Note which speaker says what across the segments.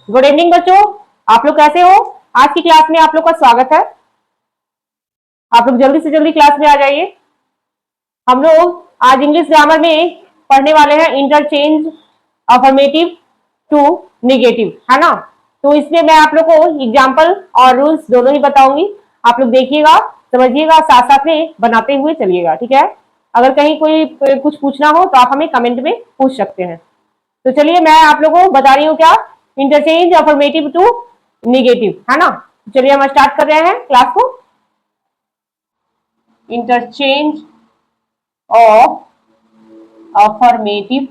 Speaker 1: Good evening बच्चों, आप लोग कैसे हो? आज की क्लास में आप लोग का स्वागत है। आप लोग जल्दी से जल्दी क्लास में आ जाइए। हम लोग आज इंग्लिश ग्रामर में पढ़ने वाले हैं इंटरचेंज अफर्मेटिव टू निगेटिव, है ना। तो इसमें मैं आप लोग को एग्जाम्पल और रूल्स दोनों ही बताऊंगी। आप लोग देखिएगा, समझिएगा, साथ साथ में बनाते हुए चलिएगा, ठीक है। अगर कहीं कोई कुछ पूछना हो तो आप हमें कमेंट में पूछ सकते हैं। तो चलिए मैं आप लोगों को बता रही हूँ क्या, इंटरचेंज अफर्मेटिव टू निगेटिव, है ना। चलिए हम स्टार्ट कर रहे हैं क्लास को। Interchange of affirmative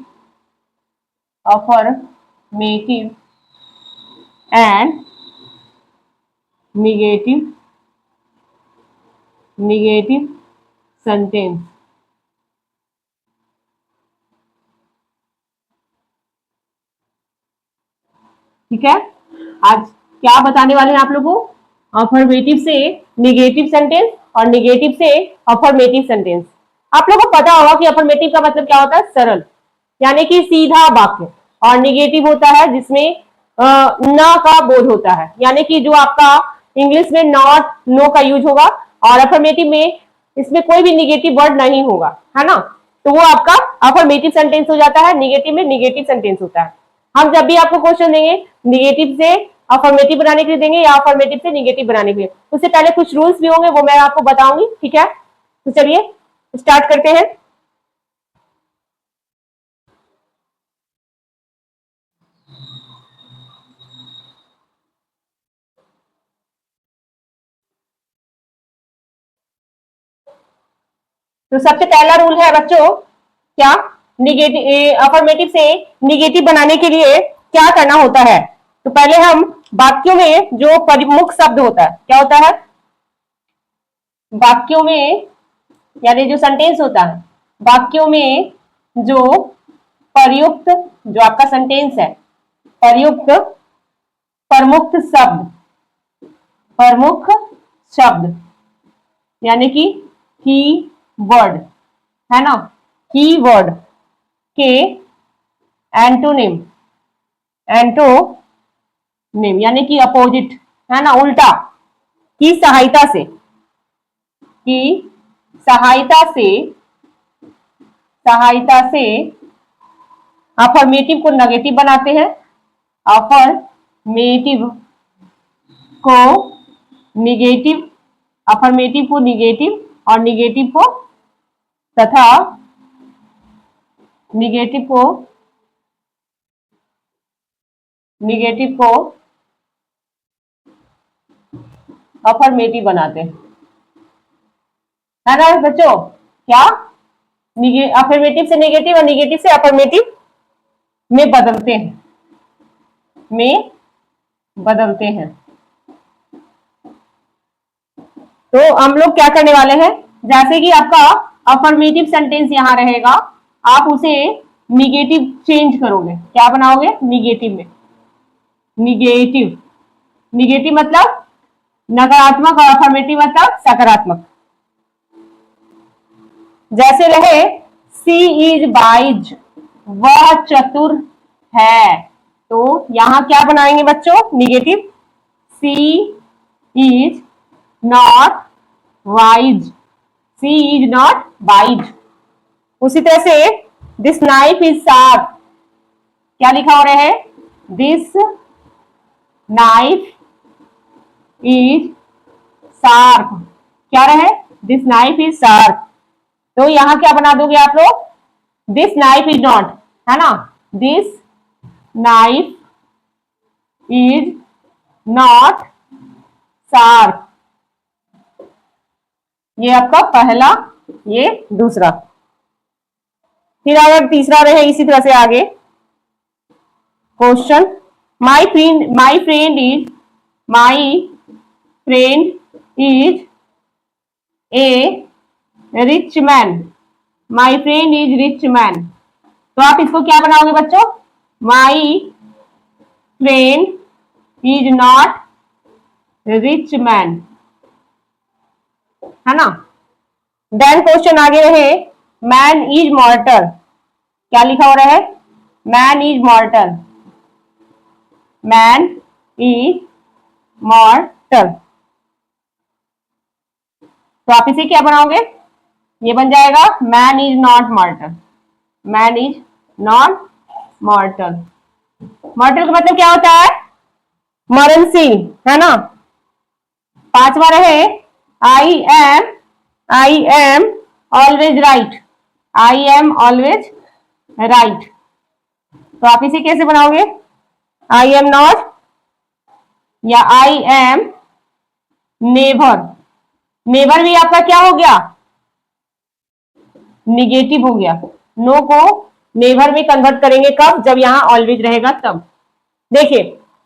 Speaker 1: affirmative and negative negative sentence. ठीक है, आज क्या बताने वाले हैं आप लोगों को, अफर्मेटिव से निगेटिव सेंटेंस और निगेटिव से अफर्मेटिव सेंटेंस। आप लोगों को पता होगा कि अफर्मेटिव का मतलब क्या होता है, सरल, यानी कि सीधा वाक्य। और निगेटिव होता है जिसमें न का बोध होता है, यानी कि जो आपका इंग्लिश में नॉट नो का यूज होगा, और अफर्मेटिव में इसमें कोई भी निगेटिव वर्ड नहीं होगा, है ना। तो वो आपका अफर्मेटिव सेंटेंस हो जाता है, निगेटिव में निगेटिव सेंटेंस होता है। हम जब भी आपको क्वेश्चन देंगे निगेटिव से अफर्मेटिव बनाने के लिए देंगे या अफर्मेटिव से निगेटिव बनाने के लिए, उससे पहले कुछ रूल्स भी होंगे, वो मैं आपको बताऊंगी, ठीक है। तो चलिए स्टार्ट करते हैं। तो सबसे पहला रूल है बच्चों, क्या, निगेटिव अफर्मेटिव से निगेटिव बनाने के लिए क्या करना होता है। तो पहले हम वाक्यों में जो प्रमुख शब्द होता है, क्या होता है, वाक्यों में यानी जो सेंटेंस होता है, वाक्यों में जो प्रयुक्त, जो आपका सेंटेंस है, प्रयुक्त प्रमुख शब्द यानी कि की वर्ड, है ना, की वर्ड के एंटोनिम यानी कि अपोजिट, है ना, उल्टा, की सहायता से, की सहायता से अफर्मेटिव को नेगेटिव बनाते हैं, अफर्मेटिव को निगेटिव अफर्मेटिव को निगेटिव और निगेटिव को तथा निगेटिव को अफर्मेटिव बनाते हैं, है ना बच्चों। क्या, अफर्मेटिव से निगेटिव और निगेटिव से अफर्मेटिव में बदलते हैं। तो हम लोग क्या करने वाले हैं, जैसे कि आपका अफर्मेटिव सेंटेंस यहां रहेगा, आप उसे निगेटिव चेंज करोगे, क्या बनाओगे, निगेटिव में। निगेटिव मतलब नकारात्मक और अफर्मेटिव मतलब सकारात्मक। जैसे रहे, सी इज वाइज, वह चतुर है, तो यहां क्या बनाएंगे बच्चों, negative, she is not wise, she is not wise. उसी तरह से दिस नाइफ इज शार्प, क्या लिखा हो रहा है, दिस नाइफ इज शार्प, क्या रहे, दिस नाइफ इज शार्प। तो यहां क्या बना दोगे आप लोग, दिस नाइफ इज नॉट, है ना, this knife is not sharp, ये आपका पहला, ये दूसरा। फिर अगर तीसरा रहे इसी तरह से आगे, question, my friend is a rich man, my friend is rich man. तो आप इसको क्या बनाओगे बच्चों, my friend is not rich man, है ना। देन क्वेश्चन आगे रहे, मैन इज मॉर्टल, क्या लिखा हो रहा है, मैन इज मॉर्टल, मैन इज मॉर्टल। तो आप इसे क्या बनाओगे, ये बन जाएगा man is not मॉर्टल। Man is not मॉर्टल। मॉर्टल का मतलब क्या होता है, मरणशील, है ना। पांचवा रहे, I am always right. I am always right. तो आप इसे कैसे बनाओगे, आई एम नॉट या आई एम नेवर। नेवर भी आपका क्या हो गया, निगेटिव हो गया। नो को नेवर में कन्वर्ट करेंगे कब, जब यहां ऑलवेज रहेगा तब। देखिए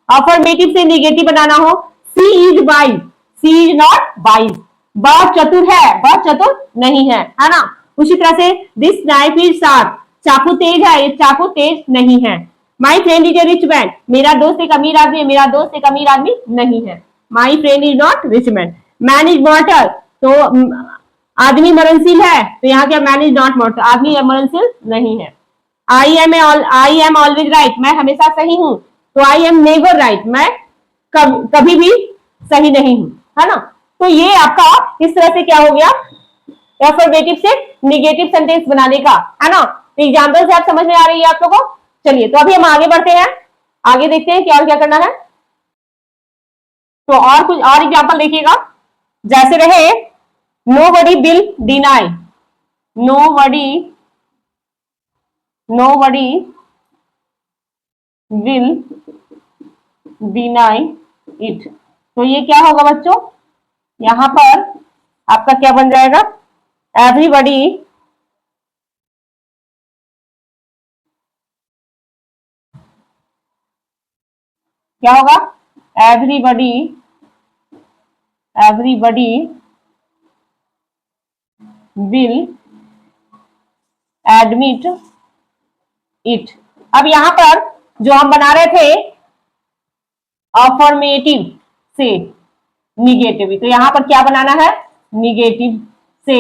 Speaker 1: अफर्मेटिव से निगेटिव बनाना हो, she is wise, she is not wise. वह चतुर है, वह चतुर नहीं है ना। उसी तरह से दिस नाइफ इज शार्प, चाकू तेज है, ये चाकू तेज नहीं है। My friend is a rich man, मेरा दोस्त एक अमीर आदमी है, मेरा दोस्त एक अमीर आदमी नहीं है। My friend is not rich man. Man is मॉर्टल, तो आदमी मरणशील है, तो यहाँ क्या, मैन इज नॉट मॉर्टल, आदमी मरणशील नहीं है। आई एम ऑलवेज राइट, मैं हमेशा सही हूं। तो आई एम नेवर राइट, मैं कभी भी सही नहीं हूं, है ना। तो ये आपका इस तरह से क्या हो गया, एफर्मेटिव से निगेटिव सेंटेंस बनाने का, है ना। तो एग्जाम्पल से आप समझ में आ रही है आप लोगों को। चलिए तो अभी हम आगे बढ़ते हैं, आगे देखते हैं क्या क्या करना है। तो और कुछ और एग्जाम्पल देखिएगा, जैसे रहे nobody will deny, nobody will deny it। तो ये क्या होगा बच्चों, यहां पर आपका क्या बन जाएगा, एवरीबडी क्या होगा, एवरीबडी विल एडमिट इट। अब यहां पर जो हम बना रहे थे अफर्मेटिव से निगेटिव, तो यहां पर क्या बनाना है, निगेटिव से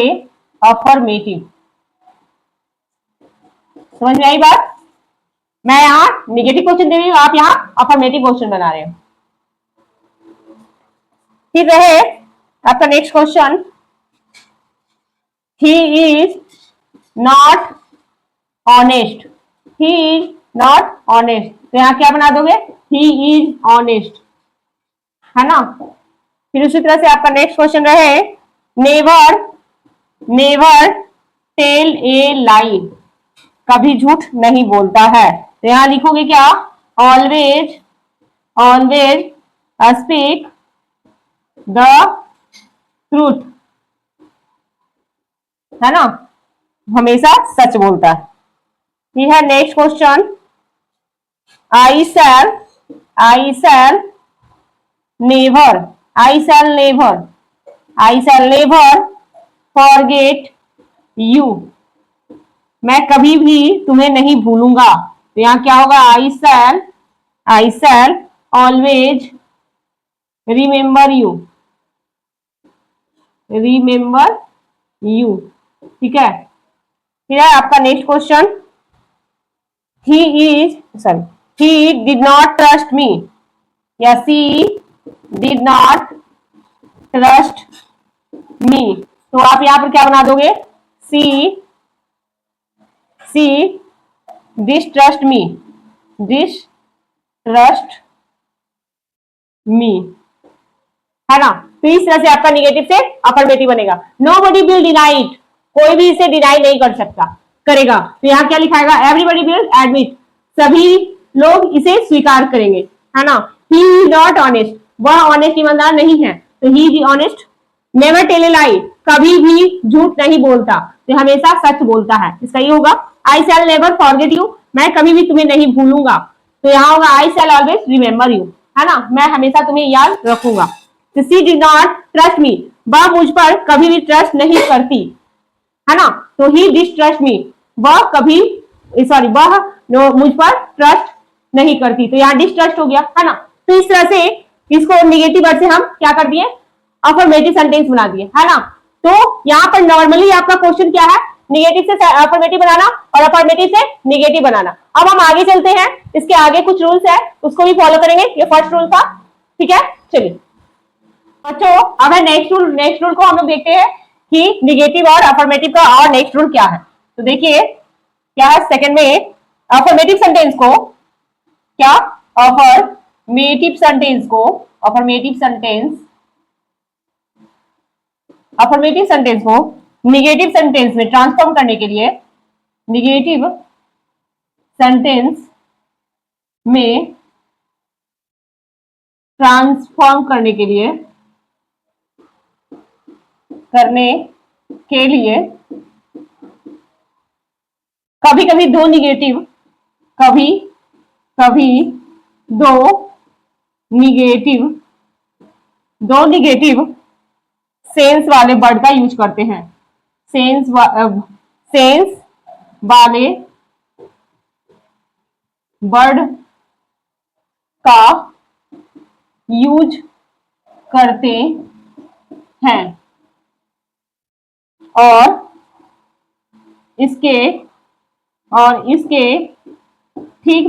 Speaker 1: अफर्मेटिव। समझ में आई बात। मैं यहां निगेटिव क्वेश्चन दे रही हूं, आप यहां अफर्मेटिव क्वेश्चन बना रहे हो। फिर रहे आपका next question, he is not honest, he is not honest. तो यहां क्या बना दोगे, ही इज ऑनेस्ट, है ना। फिर उसी तरह से आपका नेक्स्ट क्वेश्चन रहे, नेवर टेल ए लाई, कभी झूठ नहीं बोलता है। तो यहां लिखोगे क्या, ऑलवेज स्पीक द ट्रूथ, है ना, हमेशा सच बोलता है। ये है next question, I shell never forget you, मैं कभी भी तुम्हें नहीं भूलूंगा। तो यहां क्या होगा, आई शैल ऑलवेज रिमेंबर यू, ठीक है। फिर है आपका next question, he did not trust me या सी डिड नॉट ट्रस्ट मी। तो आप यहां पर क्या बना दोगे, सी डिस्ट्रस्ट मी, है ना। तो इस तरह से आपका निगेटिव से अफर्मेटिव बनेगा। नोबडी विल डिनाई इट, कोई भी इसे डिनाई नहीं कर सकता, करेगा। तो यहाँ क्या लिखाएगा, एवरीबडी विल एडमिट, सभी लोग इसे स्वीकार करेंगे, है ना। ही इज नॉट ऑनेस्ट, वह ऑनेस्ट ईमानदार नहीं है। तो he is honest. Never tell a lie, कभी भी झूठ नहीं बोलता, तो हमेशा सच बोलता है, इसका ये होगा। आई शैल नेवर फॉरगेट यू, मैं कभी भी तुम्हें नहीं भूलूंगा। तो यहाँ होगा आई शैल ऑलवेज रिमेंबर यू, है ना, मैं हमेशा तुम्हें याद रखूंगा। She did not trust me, वह मुझ पर कभी भी ट्रस्ट नहीं करती, है ना। तो ही डिस्ट्रस्ट मी, वह मुझ पर ट्रस्ट नहीं करती। तो यहाँ डिस्ट्रस्ट हो गया, है ना। तो इस तरह से इसको निगेटिव वर्ड से हम क्या कर दिए, अफर्मेटिव सेंटेंस बना दिए, है ना। तो यहाँ पर नॉर्मली आपका क्वेश्चन क्या है, निगेटिव से अफर्मेटिव बनाना और अफर्मेटिव से निगेटिव बनाना। अब हम आगे चलते हैं, इसके आगे कुछ रूल्स है उसको भी फॉलो करेंगे। ये फर्स्ट रूल था, ठीक है। चलिए बच्चों, अब है नेक्स्ट रूल को हम लोग देखते हैं कि निगेटिव और अफर्मेटिव का और नेक्स्ट रूल क्या है। तो देखिए क्या है सेकंड में, अफर्मेटिव सेंटेंस को क्या, अफर्मेटिव सेंटेंस को निगेटिव सेंटेंस में ट्रांसफॉर्म करने के लिए, निगेटिव सेंटेंस में ट्रांसफॉर्म करने के लिए कभी कभी दो निगेटिव सेंस वाले वर्ड का यूज करते हैं। सेंस वाले वर्ड का यूज करते हैं और इसके ठीक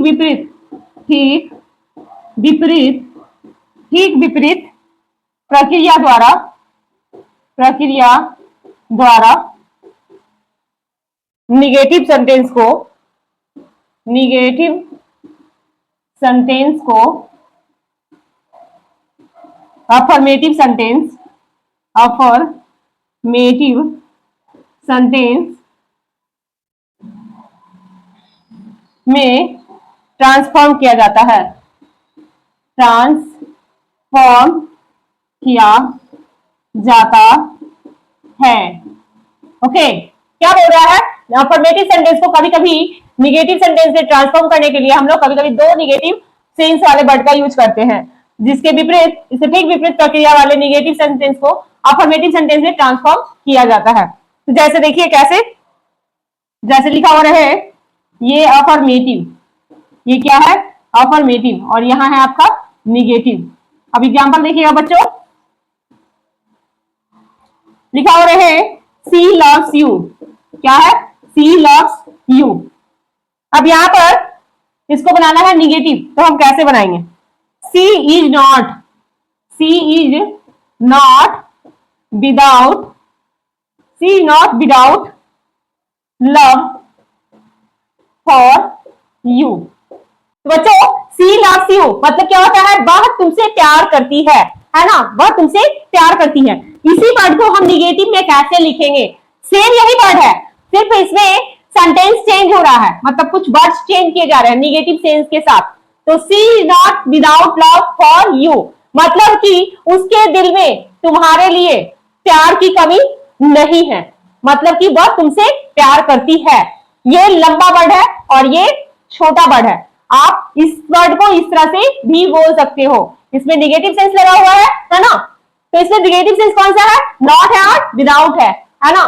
Speaker 1: विपरीत प्रक्रिया द्वारा निगेटिव सेंटेंस को अफर्मेटिव सेंटेंस में ट्रांसफॉर्म किया जाता है। ओके, क्या बोल रहा है, अफर्मेटिव सेंटेंस को कभी कभी निगेटिव सेंटेंस में ट्रांसफॉर्म करने के लिए हम लोग कभी कभी दो निगेटिव सेंस वाले वर्ड का यूज करते हैं, जिसके विपरीत, इससे ठीक विपरीत प्रक्रिया वाले निगेटिव सेंटेंस को अफर्मेटिव सेंटेंस में ट्रांसफॉर्म किया जाता है। तो जैसे देखिए कैसे, जैसे लिखा हुआ रहे, ये अफर्मेटिव, ये क्या है अफर्मेटिव, और यहां है आपका निगेटिव। अब एग्जांपल देखिएगा बच्चों, लिखा हुआ रहे सी लव्स यू, क्या है, सी लव्स यू। अब यहां पर इसको बनाना है निगेटिव, तो हम कैसे बनाएंगे, she is not without love for you. तो बच्चों सी लव्स यू मतलब क्या होता है, वह तुमसे प्यार करती है ना, वह तुमसे प्यार करती है। इसी वर्ड को हम निगेटिव में कैसे लिखेंगे, सेम यही वर्ड है, सिर्फ इसमें सेंटेंस चेंज हो रहा है, मतलब कुछ वर्ड्स चेंज किए जा रहे हैं निगेटिव सेंस के साथ। तो she is not without love for you मतलब कि उसके दिल में तुम्हारे लिए प्यार की कमी नहीं है, मतलब कि वह तुमसे प्यार करती है। ये लंबा वर्ड है और ये छोटा वर्ड है, आप इस वर्ड को इस तरह से भी बोल सकते हो, इसमें निगेटिव सेंस लगा हुआ है ना, तो इसमें निगेटिव सेंस कौन सा है, नॉट है और विदाउट है ना।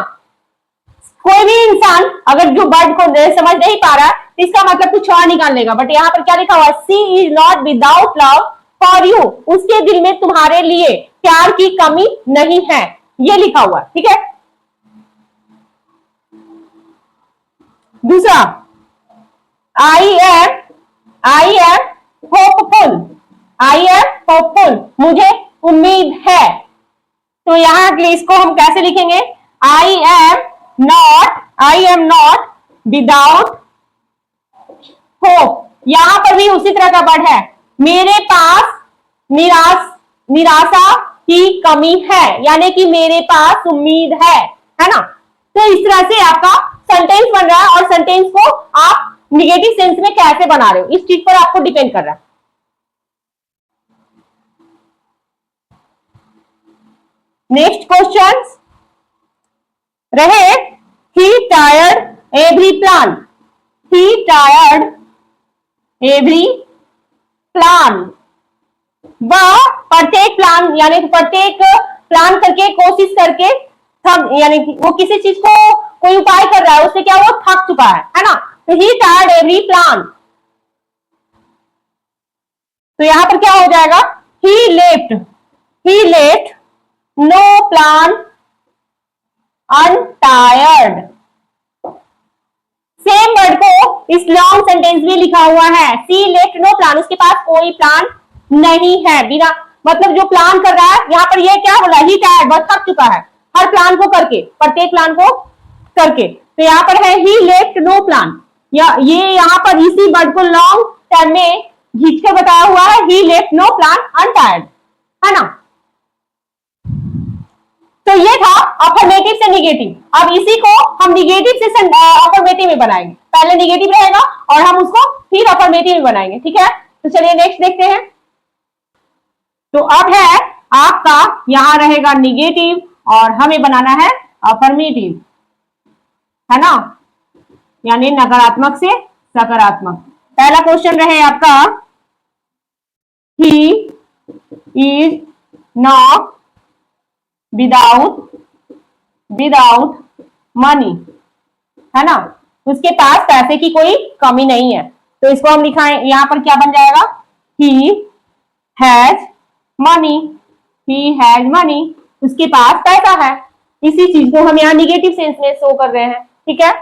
Speaker 1: कोई भी इंसान अगर जो वर्ड को समझ नहीं पा रहा है तो इसका मतलब कुछ और निकाल लेगा, बट यहाँ पर क्या लिखा हुआ है, she is not without love for you, उसके दिल में तुम्हारे लिए प्यार की कमी नहीं है, ये लिखा हुआ है, ठीक है। दूसरा, आई एम होपफुल, मुझे उम्मीद है। तो यहां इसको हम कैसे लिखेंगे, I am not without hope, यहां पर भी उसी तरह का वर्ड है, मेरे पास निराशा की कमी है, यानी कि मेरे पास उम्मीद है ना। तो इस तरह से आपका सेंटेंस बन रहा है, और सेंटेंस को आप निगेटिव सेंस में कैसे बना रहे हो इस चीज पर आपको डिपेंड कर रहा है। नेक्स्ट क्वेश्चन रहे, ही टायर्ड एवरी प्लान, वह प्रत्येक प्लान यानी प्रत्येक प्लान करके कोशिश करके थक, यानी वो किसी चीज को कोई उपाय कर रहा है, उससे क्या वो थक चुका है ना। तो ही टायर्ड एवरी प्लान, तो यहां पर क्या हो जाएगा, he left no plan untried, same word को इस लॉन्ग सेंटेंस में लिखा हुआ है, सी लेफ्ट नो प्लान, उसके पास कोई प्लान नहीं है, बिना मतलब जो प्लान कर रहा है, यहाँ पर ये क्या बोला, ही टायर्ड, बहुत थक चुका है हर प्लान को करके, प्रत्येक प्लान को करके। तो यहाँ पर है ही लेफ्ट नो प्लान, या ये यहाँ पर इसी वर्ड को लॉन्ग टर्म में खींच के बताया हुआ है, ही लेफ्ट नो प्लान अनटायर्ड, है ना। तो ये था अफर्मेटिव से निगेटिव। अब इसी को हम निगेटिव से अफर्मेटिव में बनाएंगे, पहले निगेटिव रहेगा और हम उसको फिर अफर्मेटिव में बनाएंगे, ठीक है। तो चलिए नेक्स्ट देखते हैं। तो अब है आपका, यहां रहेगा निगेटिव और हमें बनाना है अफर्मेटिव, है ना, यानी नकारात्मक से सकारात्मक। पहला क्वेश्चन रहे आपका, ही इज नॉट विदाउट मनी, है ना, उसके पास पैसे की कोई कमी नहीं है। तो इसको हम लिखाएं, यहां पर क्या बन जाएगा, he has money, he has money, उसके पास पैसा है। इसी चीज को हम यहाँ निगेटिव सेंस में शो कर रहे हैं, ठीक है।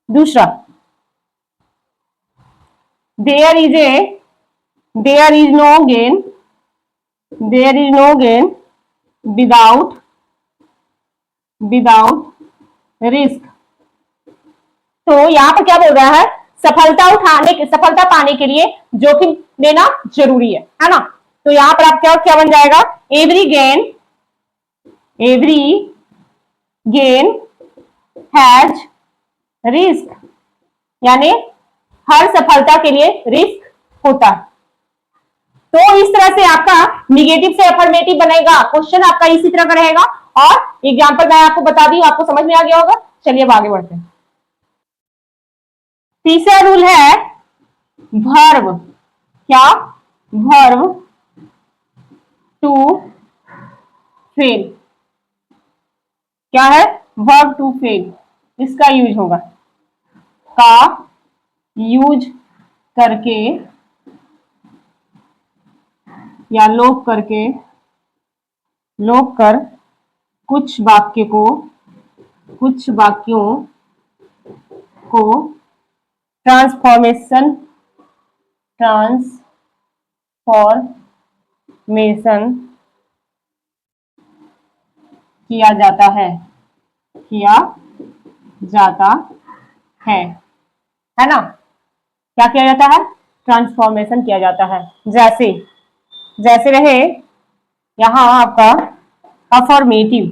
Speaker 1: दूसरा, there is no gain without risk. तो यहां पर क्या बोल रहा है, सफलता पाने के लिए जोखिम लेना जरूरी है ना। तो यहां पर आप क्या क्या बन जाएगा, एवरी गेन हैज रिस्क, यानी हर सफलता के लिए रिस्क होता है। तो इस तरह से आपका निगेटिव से अफर्मेटिव बनेगा, क्वेश्चन आपका इसी तरह का रहेगा। और एग्जांपल मैं आपको बता दी, आपको समझ में आ गया होगा। चलिए अब आगे बढ़ते हैं। तीसरा रूल है वर्ब, क्या, वर्ब टू फेल, क्या है, वर्ब टू फेल, इसका यूज होगा, का यूज करके या लोप कर कुछ वाक्यों को ट्रांसफॉर्मेशन किया जाता है ना। क्या किया जाता है, ट्रांसफॉर्मेशन किया जाता है। जैसे रहे यहां आपका अफर्मेटिव,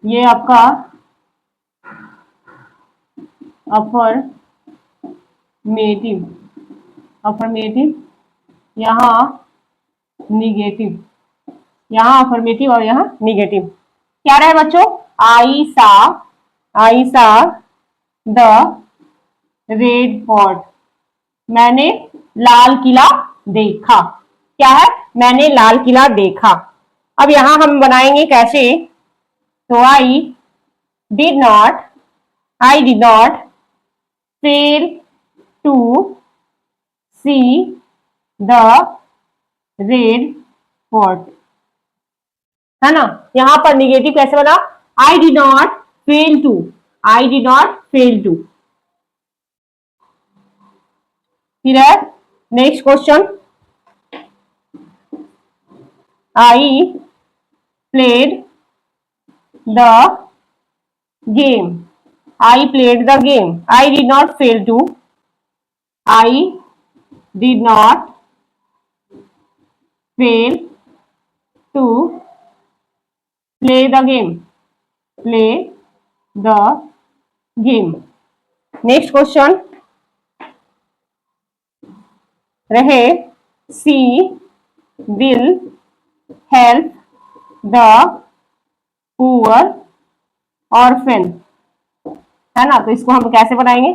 Speaker 1: ये आपका अफर्मेटिव, यहां निगेटिव, यहां अफर्मेटिव और यहां निगेटिव। क्या रहे बच्चों, आई सा द रेड फोर्ट, मैंने लाल किला देखा, क्या है, मैंने लाल किला देखा। अब यहां हम बनाएंगे कैसे, तो I did not fail to see the red fort, है ना। यहां पर निगेटिव कैसे बना, I did not fail to. फिर है next question, I played the game, I did not fail to, I did not fail to play the game. Next question रहे, she will help the poor orphan, है ना। तो इसको हम कैसे बनाएंगे,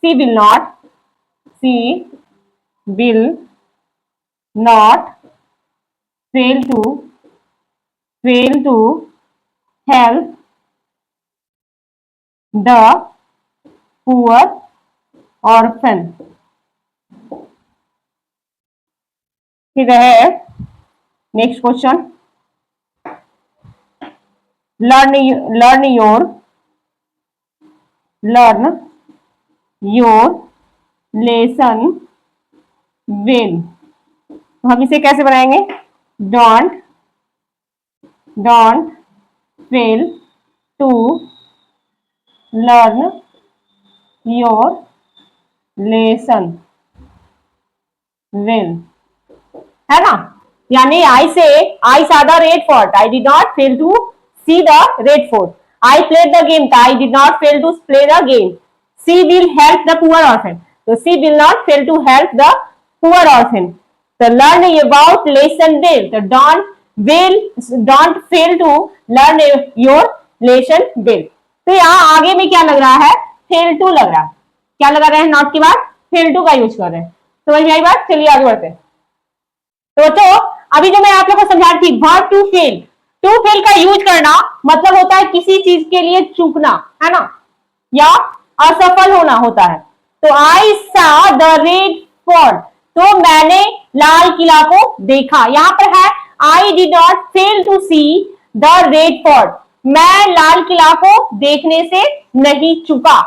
Speaker 1: she will not fail to help the poor orphan. फिर है next question, learn your learn your lesson well. तो हम इसे कैसे बनाएंगे? Don't don't fail to learn your lesson well, है ना। यानी आई saw the red fort, I did not fail to see the red fort, I played the game, I did not fail to play the game, she will help the poor orphan, तो she will not fail to help the poor orphan, तो learn about lesson well, तो don't fail to learn your lesson well। तो यहाँ आगे में क्या लग रहा है? फेल टू लग रहा है। क्या लगा रहे हैं? नॉट के बाद फेल टू का यूज कर रहे हैं। समझ में आई बात? चलिए आगे बढ़ते हैं। तो अभी जो मैं आप लोगों को समझा रही थी, वर्ब टू फेल का यूज करना मतलब होता है किसी चीज के लिए चूकना, है ना, या असफल होना होता है। तो आई सा द रेड फोर्ट, तो मैंने लाल किला को देखा। यहां पर है I did not fail to see the red fort, मैं लाल किला को देखने से नहीं चूका,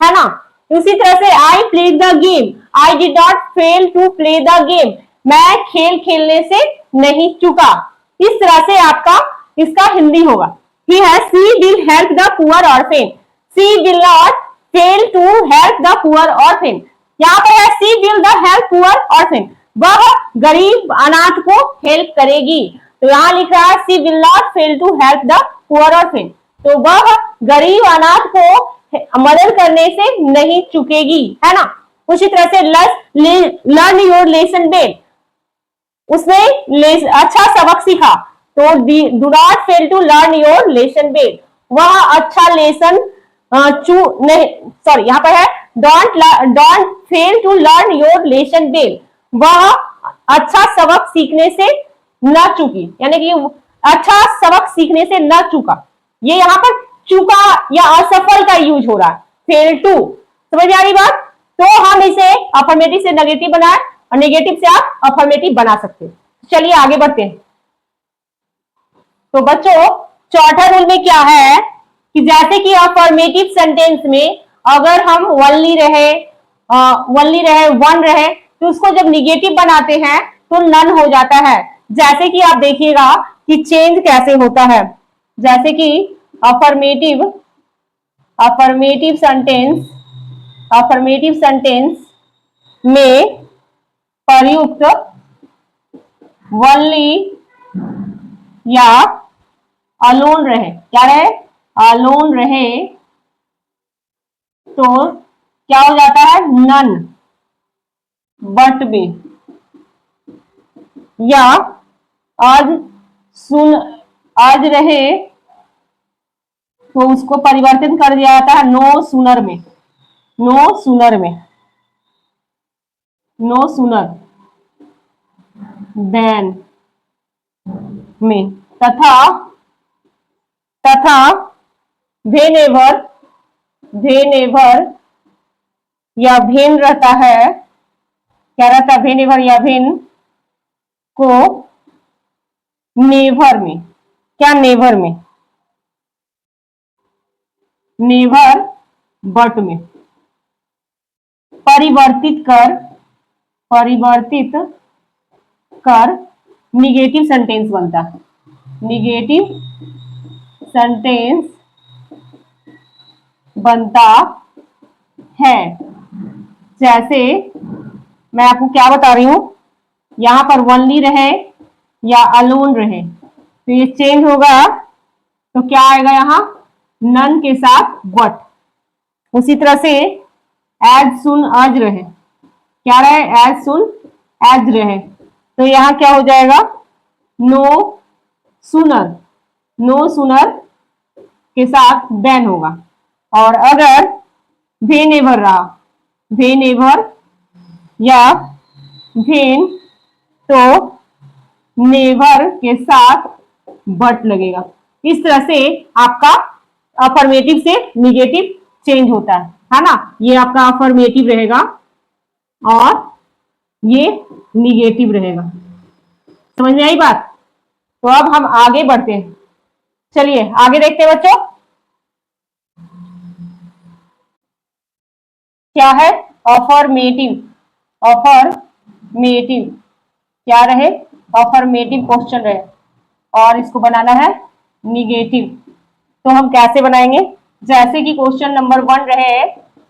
Speaker 1: है ना। उसी तरह से I played the game, I did not fail to play the game, मैं खेल खेलने से नहीं चूका। इस तरह से आपका इसका हिंदी होगा। ही है she will help the poor orphan, she will not fail to help the poor orphan. यहाँ पर है she will the help poor orphan, वह गरीब अनाथ को हेल्प करेगी। तो यहाँ लिख रहा है she will not fail to help the poor orphan, तो वह गरीब अनाथ को मदद करने से नहीं चुकेगी, है ना। उसी तरह से लर्न योर लेसन वेल, उसने अच्छा सबक सीखा, तो do not fail to learn your lesson well, वह अच्छा लेसन नहीं, सॉरी यहाँ पर है don't fail to learn your lesson well, वह अच्छा सबक सीखने से न चूकी, यानी कि अच्छा सबक सीखने से न चूका। ये यहाँ पर चूका या असफल का यूज हो रहा है, फेल टू। समझ आ रही बात? तो हम इसे अफर्मेटिव से नेगेटिव बनाए और नेगेटिव से आप अफर्मेटिव बना सकते हैं। चलिए आगे बढ़ते हैं। तो बच्चों चौथा रूल में क्या है कि जैसे कि अफर्मेटिव सेंटेंस में अगर हम वनली रहे वन रहे तो उसको जब निगेटिव बनाते हैं तो नन हो जाता है। जैसे कि आप देखिएगा कि चेंज कैसे होता है। जैसे कि अफर्मेटिव सेंटेंस में प्रयुक्त वनली या अलोन रहे, क्या रहे? अलोन रहे, तो क्या हो जाता है? नन। बट में या आज रहे तो उसको परिवर्तित कर दिया जाता है नो सूनर में, नो सूनर देन में, तथा वेनेवर या भेन रहता है, क्या रहता है? वेनेवर या भेन को नेवर में, क्या नेवर में? नेवर बट में परिवर्तित कर निगेटिव सेंटेंस बनता है। निगेटिव सेंटेंस बनता है। जैसे मैं आपको क्या बता रही हूं, यहां पर वनली रहे या अलोन रहे तो ये चेंज होगा, तो क्या आएगा? यहां नन के साथ बट। उसी तरह से एज सुन अज रहे, क्या रहे? एज सुन एज रहे, तो यहां क्या हो जाएगा? नो सूनर के साथ देन होगा। और अगर वेनेवर रहा, वेनेवर या वेन, तो नेवर के साथ बट लगेगा। इस तरह से आपका अफर्मेटिव से निगेटिव चेंज होता है ना। ये आपका अफर्मेटिव रहेगा और ये निगेटिव रहेगा। समझ में आई बात? तो अब हम आगे बढ़ते हैं। चलिए आगे देखते हैं बच्चों। क्या है, ऑफर्मेटिव, ऑफर्मेटिव क्या रहे, ऑफर्मेटिव क्वेश्चन रहे, और इसको बनाना है निगेटिव। तो हम कैसे बनाएंगे, जैसे कि क्वेश्चन नंबर 1 रहे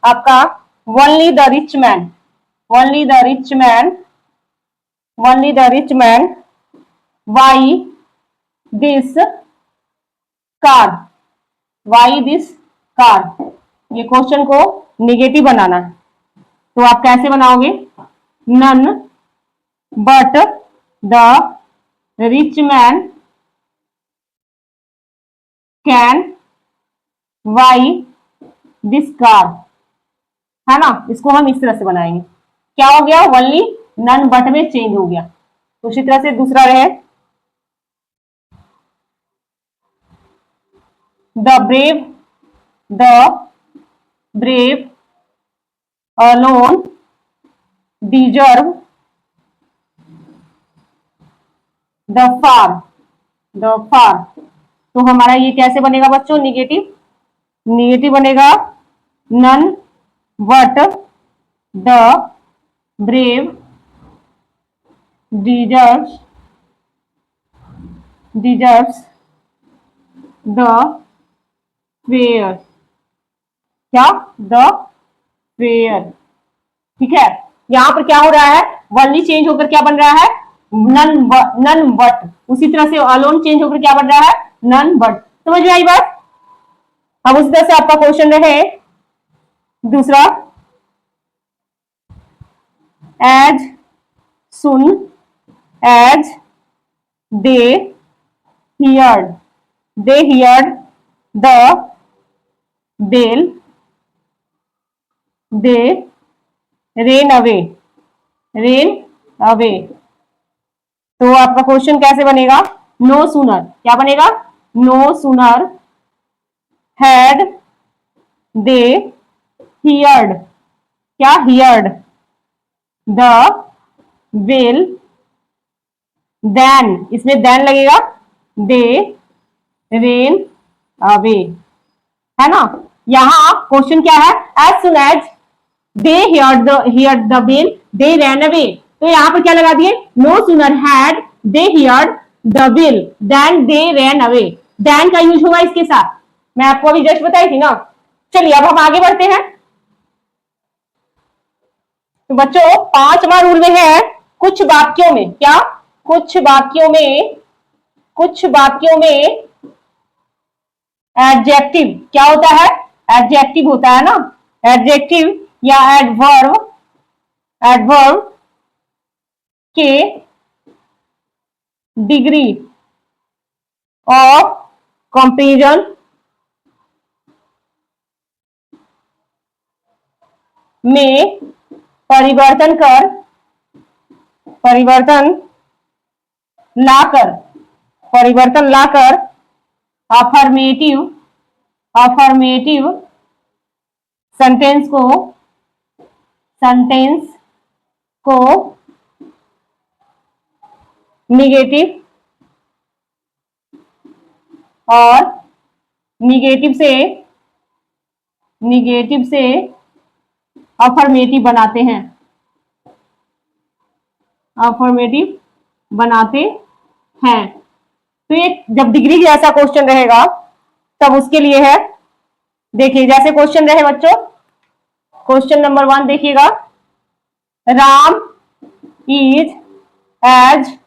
Speaker 1: आपका, only the rich man, only the rich man, only the rich man buy this car, buy this car, ये क्वेश्चन को निगेटिव बनाना है। तो आप कैसे बनाओगे, none but the rich man can buy this car, है ना। इसको हम इस तरह से बनाएंगे, क्या हो गया, ओनली नन बट में चेंज हो गया। तो उसी तरह से दूसरा रहे, the brave alone deserve the far, the far. तो हमारा ये कैसे बनेगा बच्चों, निगेटिव, निगेटिव बनेगा, none but the brave deserves the fair, क्या, द फेयर, ठीक है। यहां पर क्या हो रहा है, वनली चेंज होकर क्या बन रहा है, नन बट, उसी तरह से अलोन चेंज होकर क्या बन रहा है, नन बट। समझ में आई बात। अब उसी तरह से आपका क्वेश्चन रहे दूसरा, as soon as they heard, they heard the bell they ran away, ran away. तो आपका क्वेश्चन कैसे बनेगा, नो सूनर, क्या बनेगा, no sooner had they heard, क्या, हियर्ड द बेल देन, इसमें देन लगेगा, दे रेन अवे, है ना। यहां क्वेश्चन क्या है, as soon as they heard the bell they ran away. तो यहां पर क्या लगा दिए, no sooner had they heard the bell then they ran away, then का यूज होगा इसके साथ, मैं आपको अभी जस्ट बताई थी ना। चलिए अब हम आगे बढ़ते हैं। तो बच्चों 5वां रूल में है, कुछ वाक्यों में, क्या, कुछ वाक्यों में, कुछ वाक्यों में एडजेक्टिव क्या होता है, एडजेक्टिव होता है ना, एडजेक्टिव या एडवर्ब, एडवर्ब के डिग्री ऑफ कंपेरिजन में परिवर्तन कर, परिवर्तन लाकर अफर्मेटिव, अफर्मेटिव सेंटेंस को निगेटिव और निगेटिव से अफर्मेटिव बनाते हैं, अफर्मेटिव बनाते हैं। तो ये जब डिग्री जैसा क्वेश्चन रहेगा तब उसके लिए है, देखिए जैसे क्वेश्चन रहे बच्चों, क्वेश्चन नंबर 1 देखिएगा, Ram is as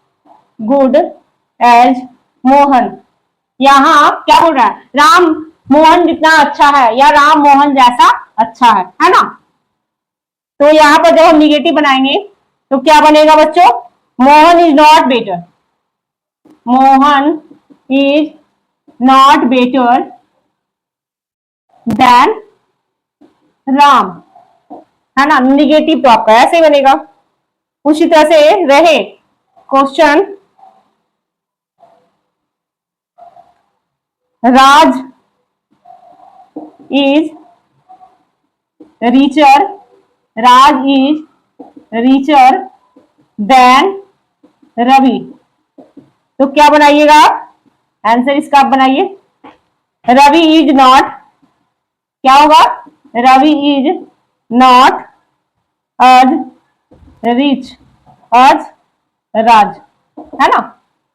Speaker 1: good as Mohan. यहां क्या बोल रहा है, राम मोहन जितना अच्छा है या राम मोहन जैसा अच्छा है ना। तो यहां पर जब हम निगेटिव बनाएंगे तो क्या बनेगा बच्चों, Mohan is not better, Mohan is not better than Ram, है ना। निगेटिव तो आपका ऐसे ही बनेगा। उसी तरह से रहे question, Raj is richer, Raj is richer than Ravi. तो क्या बनाइएगा, आंसर इसका आप बनाइए, रवि इज नॉट, क्या होगा, Ravi is not as rich as Raj, है ना।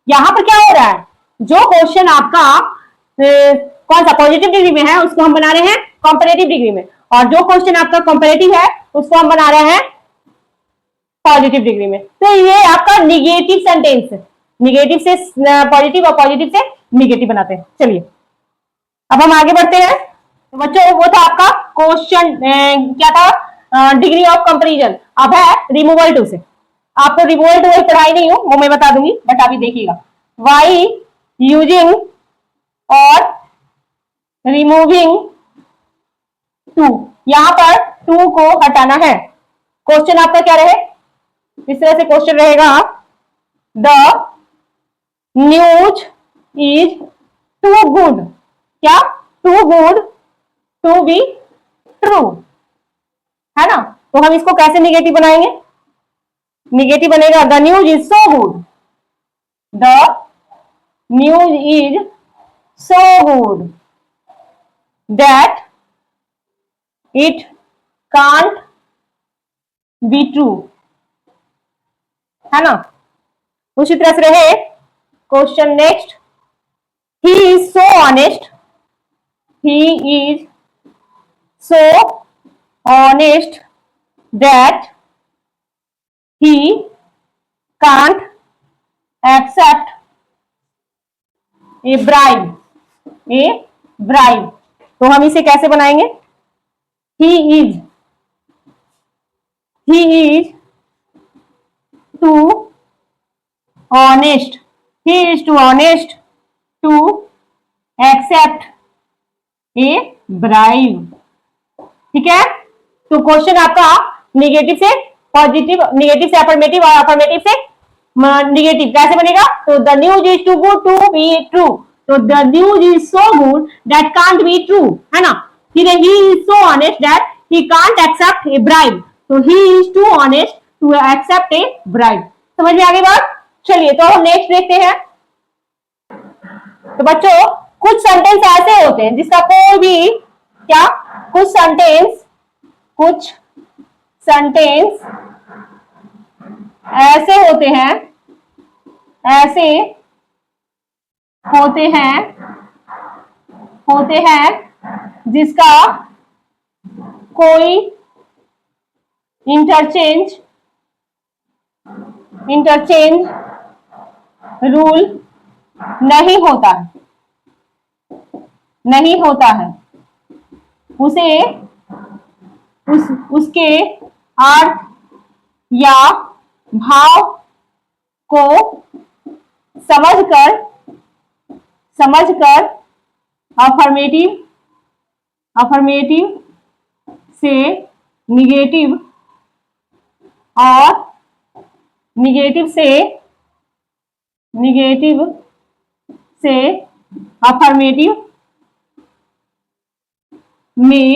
Speaker 1: यहां पर क्या हो रहा है, जो क्वेश्चन आपका कौन सा पॉजिटिव डिग्री में है उसको हम बना रहे हैं कंपैरेटिव डिग्री में, और जो क्वेश्चन आपका कंपैरेटिव है उसको हम बना रहे हैं पॉजिटिव डिग्री में। तो ये आपका निगेटिव सेंटेंस है, निगेटिव से पॉजिटिव और पॉजिटिव से निगेटिव बनाते हैं। चलिए अब हम आगे बढ़ते हैं। तो बच्चों वो था आपका क्वेश्चन, क्या था, डिग्री ऑफ कंपैरिजन। अब है रिमूवल टू से। आपको रिमूवल टू पढ़ाई नहीं हो वो मैं बता दूंगी, बट अभी देखिएगा। वाई यूजिंग और रिमूविंग टू, यहां पर टू को हटाना है। क्वेश्चन आपका क्या रहे, इस तरह से क्वेश्चन रहेगा, the news is too good, क्या, too good to be true, है ना। तो हम इसको कैसे निगेटिव बनाएंगे, निगेटिव बनेगा the news is so good, the news is so good that it can't be true, है ना। उसी तरह से रहे question next, he is so honest, he is so honest that he can't accept a bribe, a bribe। तो हम इसे कैसे बनाएंगे, he is too honest, he is too honest to accept a bribe, ठीक है। तो क्वेश्चन आपका negative से पॉजिटिव, निगेटिव से अफर्मेटिव और अफर्मेटिव से निगेटिव कैसे बनेगा, तो the news is too good to be true, तो the news is so good that can't be true, है ना। He is so honest that he can't accept a bribe, तो he is too honest to accept a bribe. समझ में आ गई बात। चलिए तो नेक्स्ट देखते हैं। तो बच्चों कुछ सेंटेंस ऐसे होते हैं जिसका कोई भी, क्या, कुछ सेंटेंस ऐसे होते हैं, ऐसे होते हैं जिसका कोई इंटरचेंज रूल नहीं होता है, उसे उसके अर्थ या भाव को समझकर अफर्मेटिव से निगेटिव और निगेटिव से अफर्मेटिव में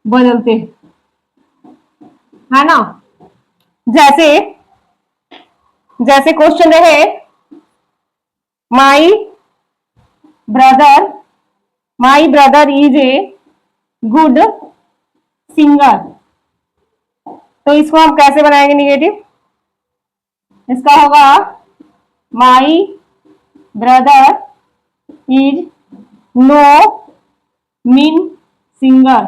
Speaker 1: बदलते हैं, है ना। जैसे क्वेश्चन रहे, my brother is a good singer, तो इसको हम कैसे बनाएंगे निगेटिव, इसका होगा my brother is no mean singer.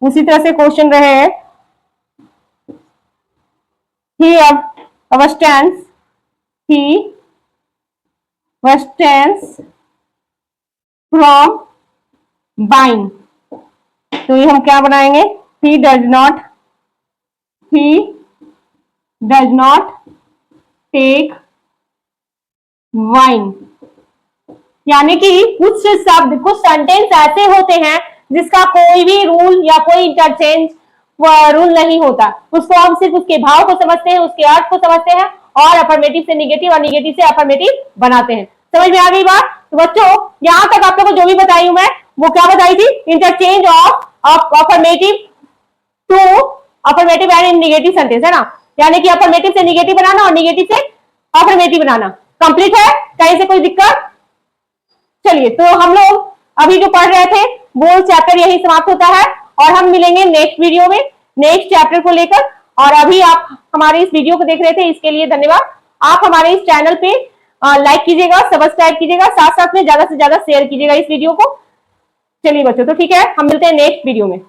Speaker 1: उसी तरह से क्वेश्चन रहे, he abstains from buying, तो ये हम क्या बनाएंगे, he does not take wine। यानी कि कुछ शब्द, कुछ सेंटेंस ऐसे होते हैं जिसका कोई भी रूल या कोई इंटरचेंज रूल नहीं होता, उसको हम सिर्फ उसके भाव को समझते हैं, उसके अर्थ को समझते हैं और अफर्मेटिव से निगेटिव और निगेटिव से अफर्मेटिव बनाते हैं। समझ में आ गई बात। तो बच्चों यहां तक आप लोगों को जो भी बताई हूं मैं, वो क्या बताई थी, interchange of affirmative to affirmative and negative sentence, है ना। यानी कि अफर्मेटिव से निगेटिव बनाना और निगेटिव से अफर्मेटिव बनाना। कंप्लीट है, कहीं से कोई दिक्कत। चलिए तो हम लोग अभी जो पढ़ रहे थे वो चैप्टर यही समाप्त होता है और हम मिलेंगे नेक्स्ट वीडियो में नेक्स्ट चैप्टर को लेकर। और अभी आप हमारे इस वीडियो को देख रहे थे, इसके लिए धन्यवाद। आप हमारे इस चैनल पे लाइक कीजिएगा, सब्सक्राइब कीजिएगा, साथ साथ में ज्यादा से ज्यादा शेयर कीजिएगा इस वीडियो को। चलिए बच्चों, तो ठीक है, हम मिलते हैं नेक्स्ट वीडियो में।